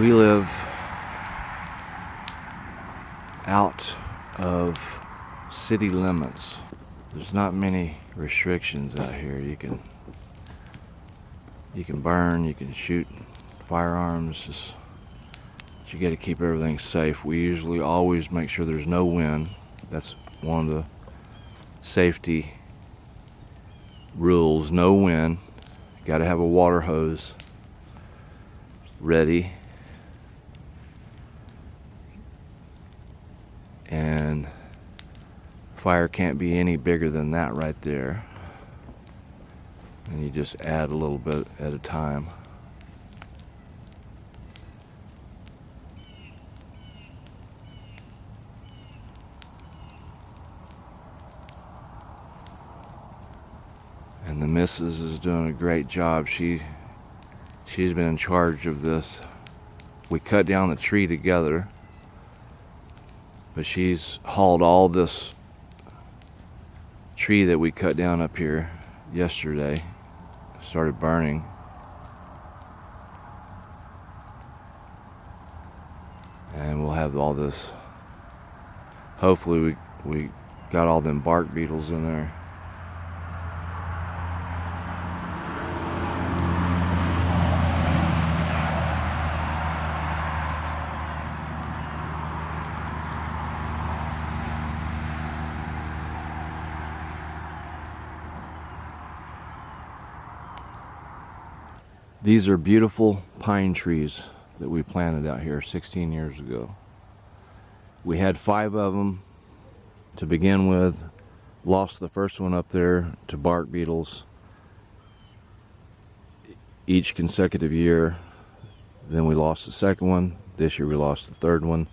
We live out of city limits. There's not many restrictions out here. You can burn, you can shoot firearms, but you got to keep everything safe. We usually always make sure there's no wind. That's one of the safety rules, no wind. Got to have a water hose ready. And fire can't be any bigger than that right there. And you just add a little bit at a time. And the missus is doing a great job. She's been in charge of this. We cut down the tree together, but she's hauled all this tree that we cut down up here yesterday. Started burning. And we'll have all this. Hopefully we got all them bark beetles in there. These are beautiful pine trees that we planted out here 16 years ago. We had 5 of them to begin with. Lost the first one up there to bark beetles each consecutive year. Then we lost the second one. This year we lost the third one.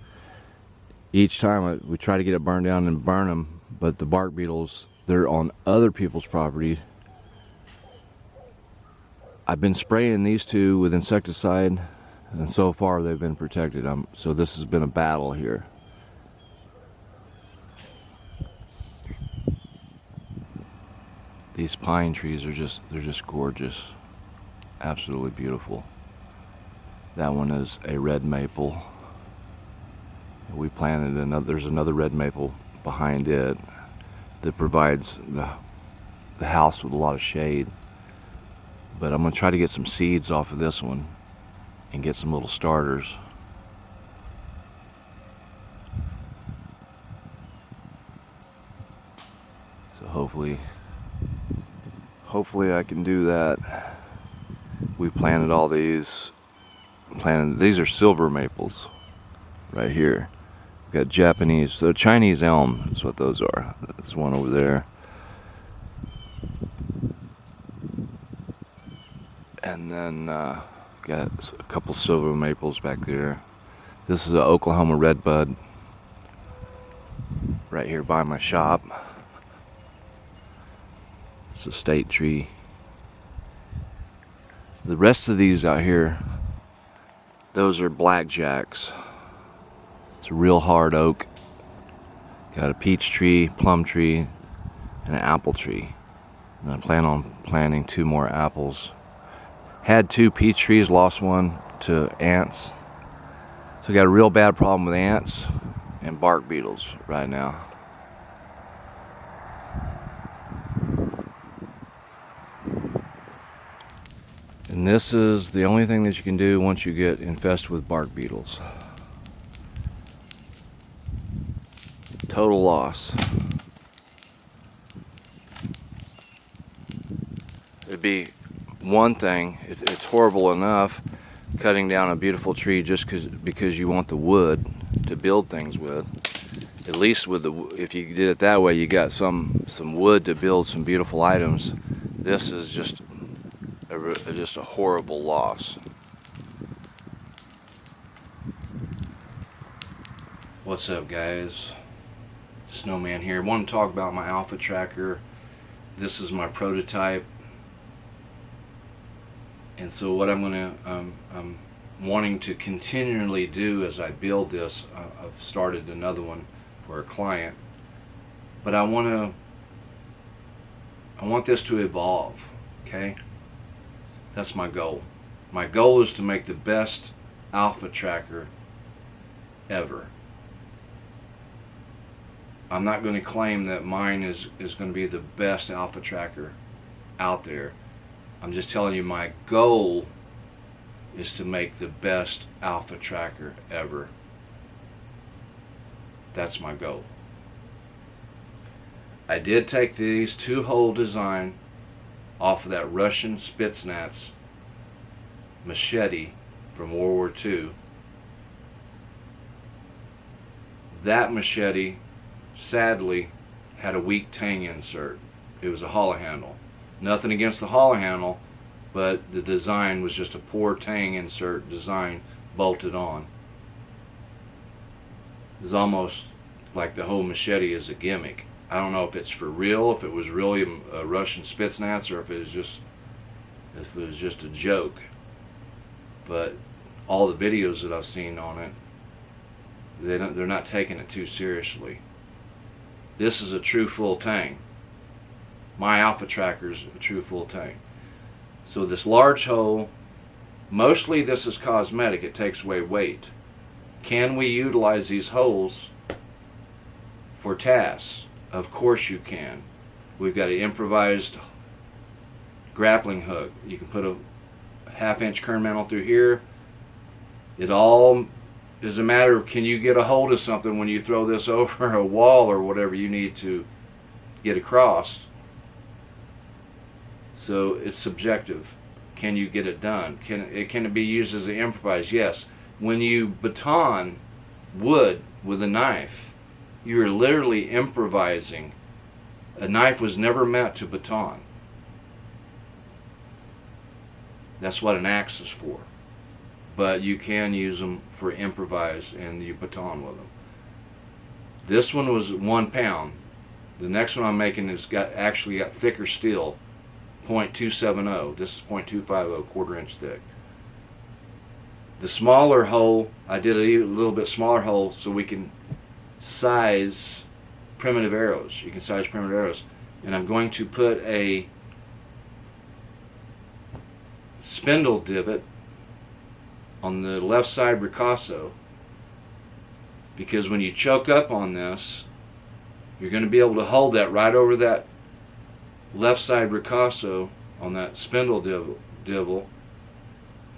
Each time we try to get it burned down and burn them, but the bark beetles, they're on other people's property. I've been spraying these two with insecticide, and so far they've been protected. So this has been a battle here. These pine trees are they're just gorgeous. Absolutely beautiful. That one is a red maple. We planted there's another red maple behind it that provides the house with a lot of shade. But I'm going to try to get some seeds off of this one and get some little starters. So hopefully I can do that. We planted all these. These are silver maples right here. We've got Japanese, so Chinese elm is what those are. There's one over there. And then got a couple silver maples back there. This is an Oklahoma redbud right here by my shop. It's a state tree. The rest of these out here, those are blackjacks. It's a real hard oak. Got a peach tree, plum tree, and an apple tree. And I plan on planting 2 more apples. Had 2 peach trees, lost one to ants. So we got a real bad problem with ants and bark beetles right now. And this is the only thing that you can do once you get infested with bark beetles. Total loss. It'd be one thing, it's horrible enough cutting down a beautiful tree just because you want the wood to build things with. At least with if you did it that way, you got some wood to build some beautiful items. This is just a horrible loss. What's up, guys? Snowman here. I want to talk about my Alpha Tracker. This is my prototype. And so what I'm wanting to continually do as I build this, I've started another one for a client, but I want this to evolve. Okay, that's my goal. My goal is to make the best alpha tracker ever. I'm not going to claim that mine is going to be the best alpha tracker out there. I'm just telling you my goal is to make the best alpha tracker ever. That's my goal. I did take these 2-hole design off of that Russian Spetsnaz machete from World War II. That machete sadly had a weak tang insert. It was a hollow handle. Nothing against the hollow handle, but the design was just a poor tang insert design bolted on. It's almost like the whole machete is a gimmick. I don't know if it's for real, if it was really a Russian Spetsnaz, or if it was just a joke. But all the videos that I've seen on it, they're not taking it too seriously. This is a true full tang. My alpha tracker is a true full tang. So this large hole, mostly this is cosmetic. It takes away weight. Can we utilize these holes for tasks? Of course you can. We've got an improvised grappling hook. You can put a 1/2-inch kern mantle through here. It all is a matter of, can you get a hold of something when you throw this over a wall or whatever you need to get across. So it's subjective. Can you get it done? Can it be used as an improvise? Yes. When you baton wood with a knife, you are literally improvising. A knife was never meant to baton. That's what an axe is for. But you can use them for improvise, and you baton with them. This one was 1 pound. The next one I'm making has actually got thicker steel, 0.270. This is 0.250, 1/4 inch thick. The smaller hole, I did a little bit smaller hole so we can size primitive arrows. You can size primitive arrows. And I'm going to put a spindle divot on the left side ricasso, because when you choke up on this, you're going to be able to hold that right over that left side ricasso on that spindle divot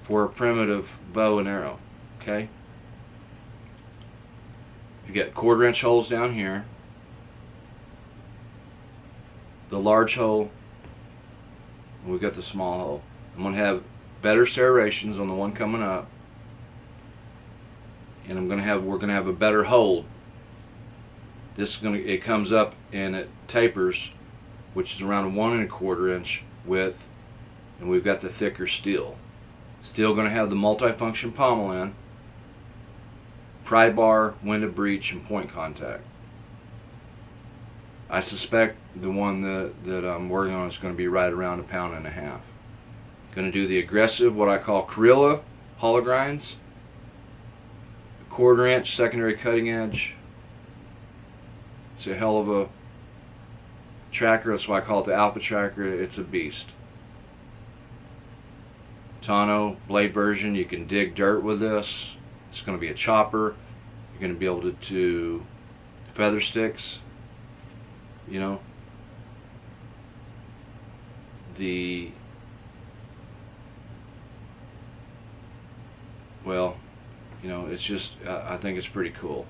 for a primitive bow and arrow. Okay? You get 1/4 inch holes down here, the large hole, and we've got the small hole. I'm going to have better serrations on the one coming up, and we're going to have a better hold. This is it comes up and it tapers, which is around a 1 1/4 inch width, and we've got the thicker steel. Still going to have the multifunction pommel end, pry bar, winded breech, and point contact. I suspect the one that I'm working on is going to be right around 1.5 pounds. Going to do the aggressive, what I call Corilla hollow grinds, 1/4 inch secondary cutting edge. It's a hell of a tracker. That's why I call it the alpha tracker. It's a beast. Tonneau blade version. You can dig dirt with this. It's going to be a chopper. You're going to be able to feather sticks. You know, well, you know, it's just, I think it's pretty cool.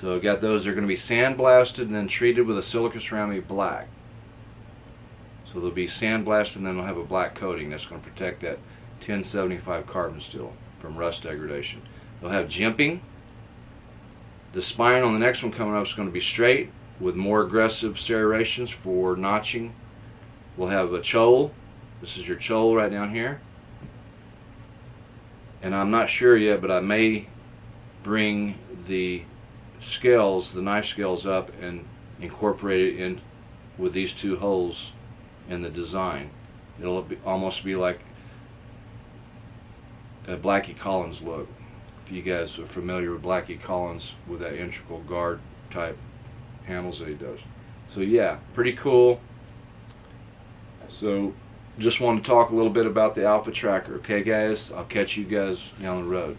So I've got those. They're going to be sandblasted and then treated with a silica ceramic black. So they'll be sandblasted and then they'll have a black coating that's going to protect that 1075 carbon steel from rust degradation. They'll have jimping. The spine on the next one coming up is going to be straight with more aggressive serrations for notching. We'll have a chole. This is your chole right down here. And I'm not sure yet, but I may bring the scales, the knife scales, up and incorporate it in with these 2 holes in the design. It'll almost be like a Blackie Collins look. If you guys are familiar with Blackie Collins with that integral guard type handles that he does. So yeah, pretty cool. So just want to talk a little bit about the Alpha Tracker. Okay, guys? I'll catch you guys down the road.